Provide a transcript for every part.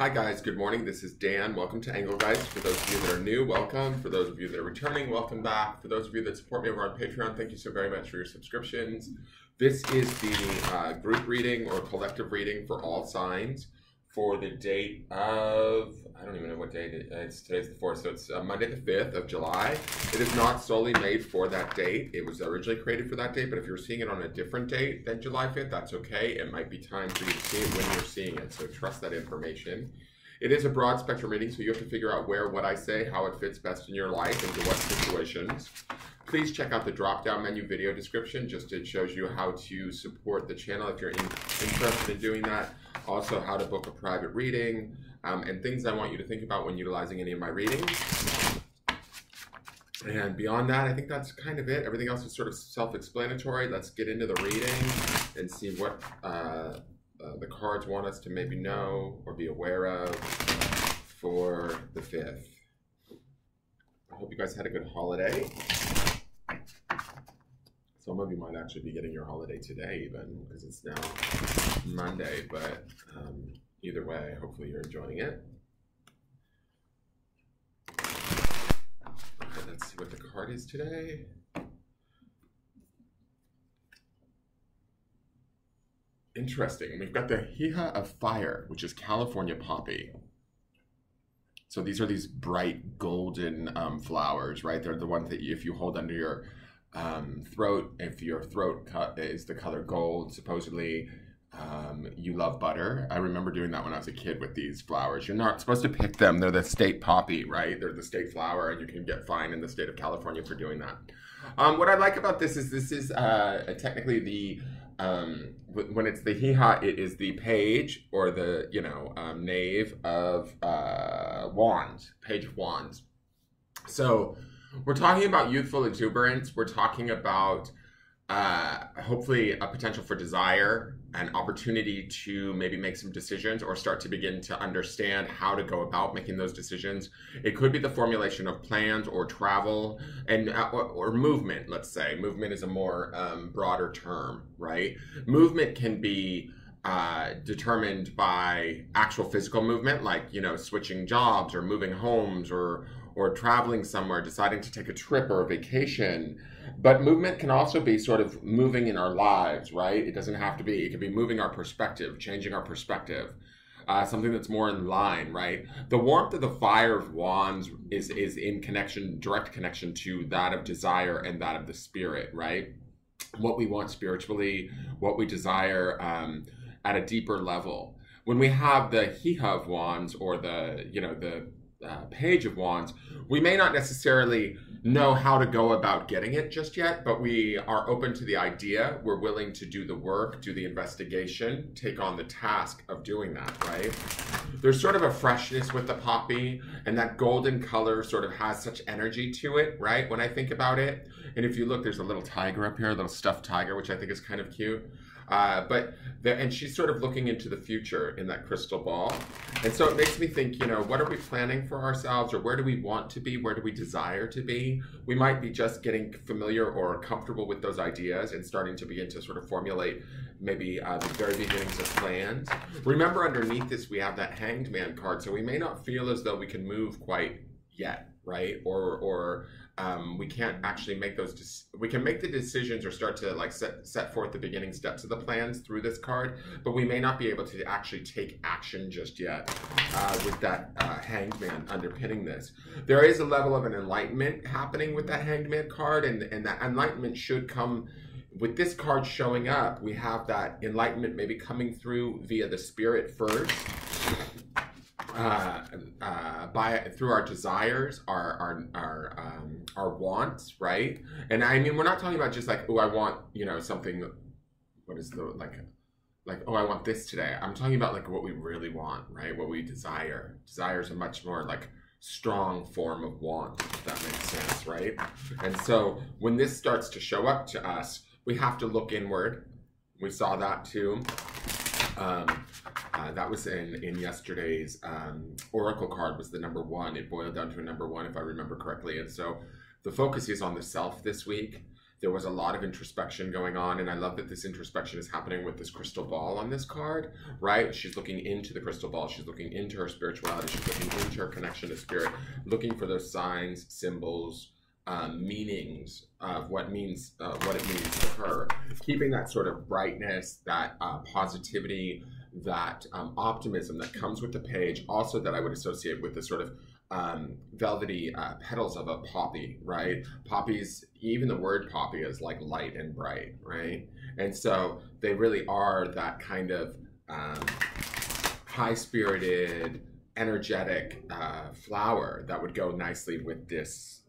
Hi guys, good morning. This is Dan. Welcome to Engelgeist. For those of you that are new, welcome. For those of you that are returning, welcome back. For those of you that support me over on Patreon, thank you so very much for your subscriptions. This is the group reading or collective reading for all signs for the date of, I don't even know what date it is. Today's the 4th, so it's Monday the 5th of July. It is not solely made for that date. It was originally created for that date, but if you're seeing it on a different date than July 5th, that's okay. It might be time for you to see it when you're seeing it, so trust that information. It is a broad spectrum reading, so you have to figure out where what I say, how it fits best in your life, into what situations. Please check out the drop-down menu video description. Just it shows you how to support the channel if you're interested in doing that. Also, how to book a private reading, and things I want you to think about when utilizing any of my readings. And beyond that, I think that's kind of it. Everything else is sort of self-explanatory. Let's get into the reading and see what the cards want us to maybe know or be aware of for the 5th. I hope you guys had a good holiday. Some of you might actually be getting your holiday today even, because it's now Monday, but either way, hopefully you're enjoying it. All right, let's see what the card is today. Interesting. We've got the Hee-Ha of Fire, which is California poppy. So these are these bright golden flowers, right? They're the ones that if you hold under your throat, if your throat is the color gold, supposedly you love butter. I remember doing that when I was a kid with these flowers. You're not supposed to pick them. They're the state poppy, right? They're the state flower, and you can get fined in the state of California for doing that. What I like about this is technically the when it's the Hee-Ha, it is the page or the knave of wands, page of wands. So we're talking about youthful exuberance. We're talking about hopefully a potential for desire, an opportunity to maybe make some decisions or start to begin to understand how to go about making those decisions. It could be the formulation of plans or travel and or movement, let's say. Movement is a more broader term, right? Movement can be determined by actual physical movement, like, switching jobs or moving homes or traveling somewhere, deciding to take a trip or a vacation. But movement can also be sort of moving in our lives, right? It doesn't have to be. It can be moving our perspective, changing our perspective, something that's more in line, right? The warmth of the Fire of Wands is in direct connection to that of desire and that of the spirit, right? What we want spiritually, what we desire at a deeper level. When we have the Hee-Ha of Wands or the Page of Wands, we may not necessarily know how to go about getting it just yet, but we are open to the idea. We're willing to do the work, do the investigation, take on the task of doing that, right? There's sort of a freshness with the poppy, and that golden color sort of has such energy to it, right? When I think about it. And if you look, there's a little tiger up here, a little stuffed tiger, which I think is kind of cute. And she's sort of looking into the future in that crystal ball. And so it makes me think, what are we planning for ourselves, or where do we want to be? Where do we desire to be? We might be just getting familiar or comfortable with those ideas and starting to begin to sort of formulate maybe the very beginnings of plans. Remember, underneath this, we have that Hanged Man card. So we may not feel as though we can move quite yet, right? Or we can't actually make we can make the decisions or start to set forth the beginning steps of the plans through this card, but we may not be able to actually take action just yet with that Hanged Man underpinning this. There is a level of an enlightenment happening with that Hanged Man card, and that enlightenment should come with this card showing up. We have that enlightenment maybe coming through via the spirit first. Through our desires, our wants, right? And I mean, we're not talking about just like, oh, I want, something. What is the oh, I want this today. I'm talking about like what we really want, right? What we desire. Desire is a much more strong form of want, if that makes sense, right? And so when this starts to show up to us, we have to look inward. We saw that too. That was in yesterday's Oracle card was the number 1. It boiled down to a number 1, if I remember correctly. And so the focus is on the self this week. There was a lot of introspection going on, and I love that this introspection is happening with this crystal ball on this card, right? She's looking into the crystal ball. She's looking into her spirituality. She's looking into her connection to spirit, looking for those signs, symbols, meanings of what it means to her. Keeping that sort of brightness, that positivity, that optimism that comes with the page. Also, that I would associate with the sort of velvety petals of a poppy, right? Poppies, even the word poppy is like light and bright, right? And so they really are that kind of high-spirited, energetic flower that would go nicely with this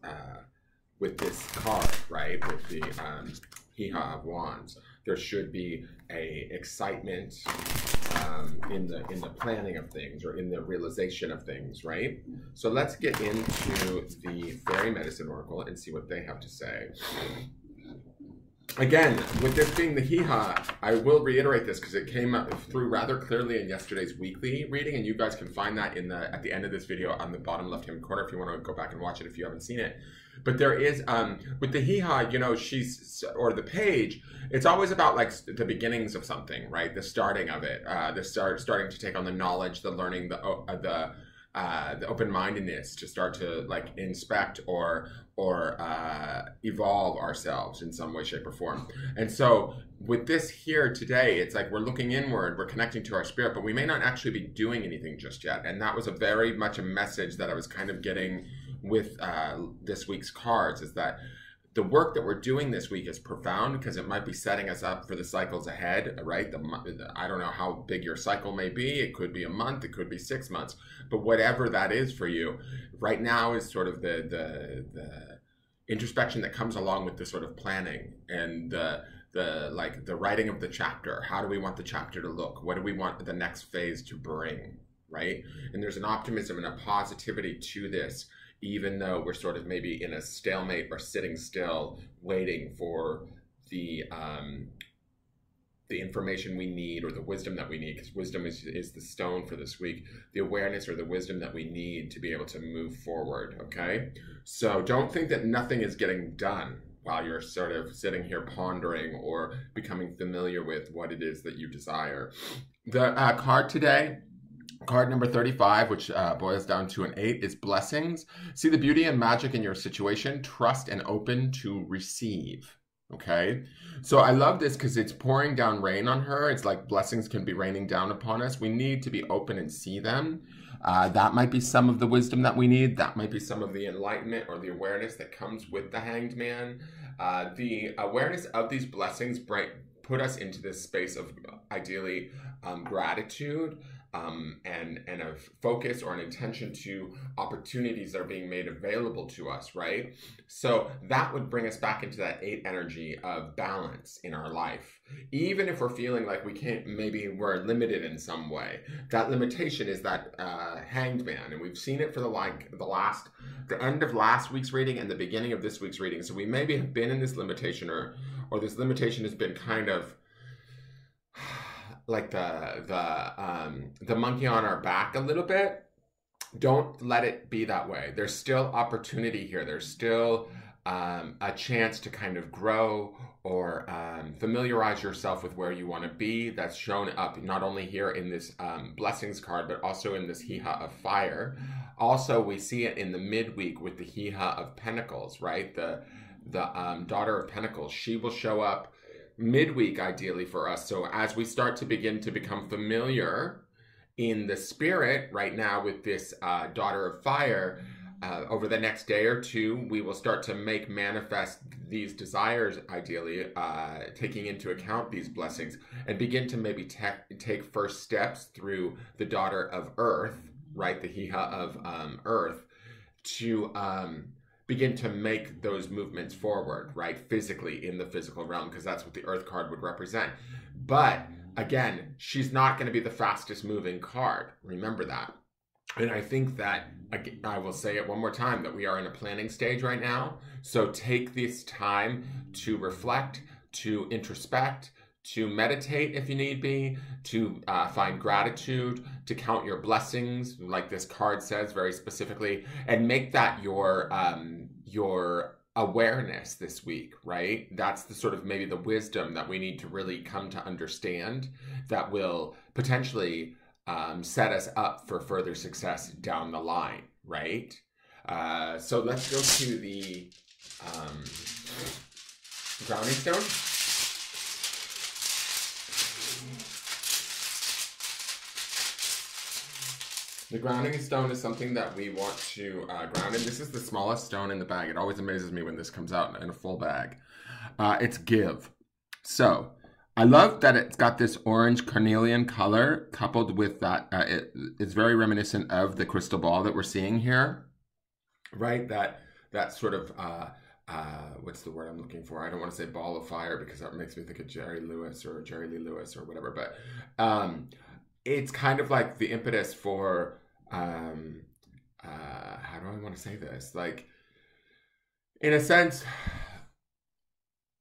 card, right? With the Hee-Haw of Wands. There should be a excitement in the planning of things, or in the realization of things, right? So let's get into the Fairy Medicine Oracle and see what they have to say. Again, with this being the Hee-Haw, I will reiterate this because it came up through rather clearly in yesterday's weekly reading, and you guys can find that at the end of this video on the bottom left-hand corner if you want to go back and watch it if you haven't seen it. But there is, with the Hee-Haw, you know, or the page, it's always about like the beginnings of something, right? The starting of it, starting to take on the knowledge, the learning, the open-mindedness to start to like inspect or evolve ourselves in some way, shape, or form. And so with this here today, it's like we're looking inward, we're connecting to our spirit, but we may not actually be doing anything just yet. And that was very much a message that I was kind of getting with this week's cards, is that the work that we're doing this week is profound because it might be setting us up for the cycles ahead, right? I don't know how big your cycle may be. It could be a month, it could be 6 months, but whatever that is for you, right now is sort of the introspection that comes along with the sort of planning and the writing of the chapter. How do we want the chapter to look? What do we want the next phase to bring, right? And there's an optimism and a positivity to this, even though we're sort of maybe in a stalemate or sitting still, waiting for the information we need, or the wisdom that we need, because wisdom is the stone for this week, the awareness or the wisdom that we need to be able to move forward, okay? So don't think that nothing is getting done while you're sort of sitting here pondering or becoming familiar with what it is that you desire. The card today, card number 35, which boils down to an 8, is blessings. See the beauty and magic in your situation. Trust and open to receive. Okay, so I love this because it's pouring down rain on her. It's like blessings can be raining down upon us. We need to be open and see them. That might be some of the wisdom that we need. That might be some of the enlightenment or the awareness that comes with the Hanged Man. The awareness of these blessings put us into this space of ideally gratitude, and a focus or an intention to opportunities that are being made available to us, right? So that would bring us back into that 8 energy of balance in our life. Even if we're feeling like we can't, maybe we're limited in some way, that limitation is that Hanged Man. And we've seen it for the end of last week's reading and the beginning of this week's reading. So we maybe have been in this limitation, or this limitation has been kind of like the monkey on our back a little bit. Don't let it be that way. There's still opportunity here. There's still a chance to kind of grow or familiarize yourself with where you want to be. That's shown up not only here in this blessings card, but also in this Hee-Haw of Fire. Also, we see it in the midweek with the Hee-Haw of Pentacles, right? The Daughter of Pentacles. She will show up midweek ideally for us. So as we start to begin to become familiar in the spirit right now with this Daughter of Fire, over the next day or two, we will start to make manifest these desires, ideally, taking into account these blessings, and begin to maybe take first steps through the Daughter of Earth, right? The Hee-Haw of Earth, to begin to make those movements forward, right? Physically, in the physical realm, because that's what the Earth card would represent. But again, she's not going to be the fastest moving card. Remember that. And I think that, I will say it one more time, that we are in a planning stage right now. So take this time to reflect, to introspect, to meditate if you need be, to find gratitude, to count your blessings, like this card says very specifically, and make that your awareness this week, right? That's the sort of maybe the wisdom that we need to really come to understand that will potentially set us up for further success down the line, right? So let's go to the grounding stone. The grounding stone is something that we want to ground in. This is the smallest stone in the bag. It always amazes me when this comes out in a full bag. It's give. So I love that it's got this orange carnelian color coupled with that. It's very reminiscent of the crystal ball that we're seeing here, right? That sort of, what's the word I'm looking for? I don't want to say ball of fire because that makes me think of Jerry Lewis or Jerry Lee Lewis or whatever. But it's kind of like the impetus for, how do I want to say this? Like, in a sense,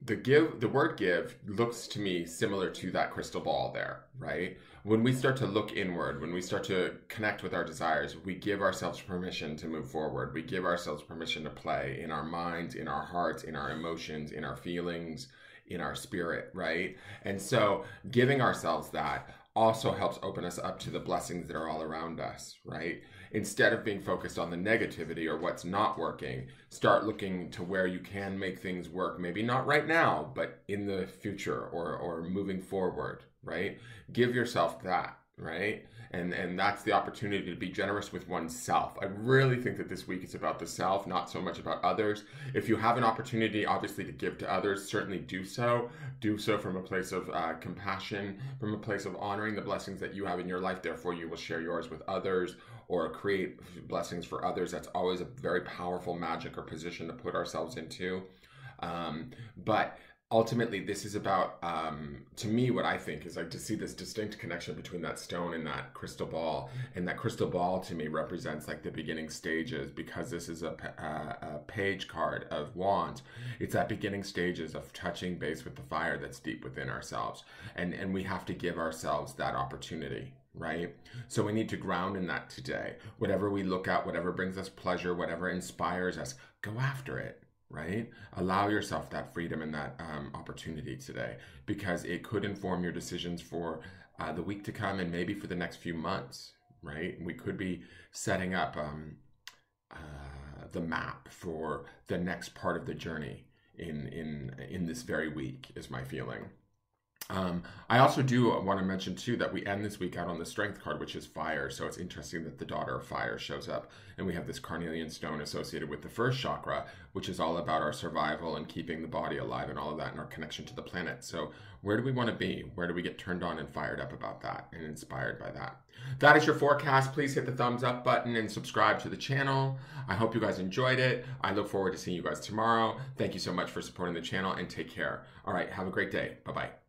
the word give looks to me similar to that crystal ball there, right? When we start to look inward, when we start to connect with our desires, we give ourselves permission to move forward. We give ourselves permission to play in our minds, in our hearts, in our emotions, in our feelings, in our spirit, right? And so giving ourselves that also helps open us up to the blessings that are all around us, right? Instead of being focused on the negativity or what's not working, start looking to where you can make things work. Maybe not right now, but in the future or moving forward, right? Give yourself that, right? And that's the opportunity to be generous with oneself. I really think that this week is about the self, not so much about others. If you have an opportunity, obviously, to give to others, certainly do so. Do so from a place of compassion, from a place of honoring the blessings that you have in your life. Therefore, you will share yours with others or create blessings for others. That's always a very powerful magic or position to put ourselves into. But ultimately, this is about, to me, what I think is like to see this distinct connection between that stone and that crystal ball. And that crystal ball, to me, represents like the beginning stages, because this is a page card of wands. It's that beginning stages of touching base with the fire that's deep within ourselves. And we have to give ourselves that opportunity, right? So we need to ground in that today. Whatever we look at, whatever brings us pleasure, whatever inspires us, go after it. Right? Allow yourself that freedom and that opportunity today, because it could inform your decisions for the week to come and maybe for the next few months, right? We could be setting up the map for the next part of the journey in this very week, is my feeling. I also do want to mention too that we end this week out on the strength card, which is fire. So it's interesting that the daughter of fire shows up, and we have this carnelian stone associated with the first chakra, which is all about our survival and keeping the body alive and all of that, and our connection to the planet. So where do we want to be? Where do we get turned on and fired up about that and inspired by that? That is your forecast. Please hit the thumbs up button and subscribe to the channel. I hope you guys enjoyed it. I look forward to seeing you guys tomorrow. Thank you so much for supporting the channel, and take care. All right, have a great day. Bye-bye.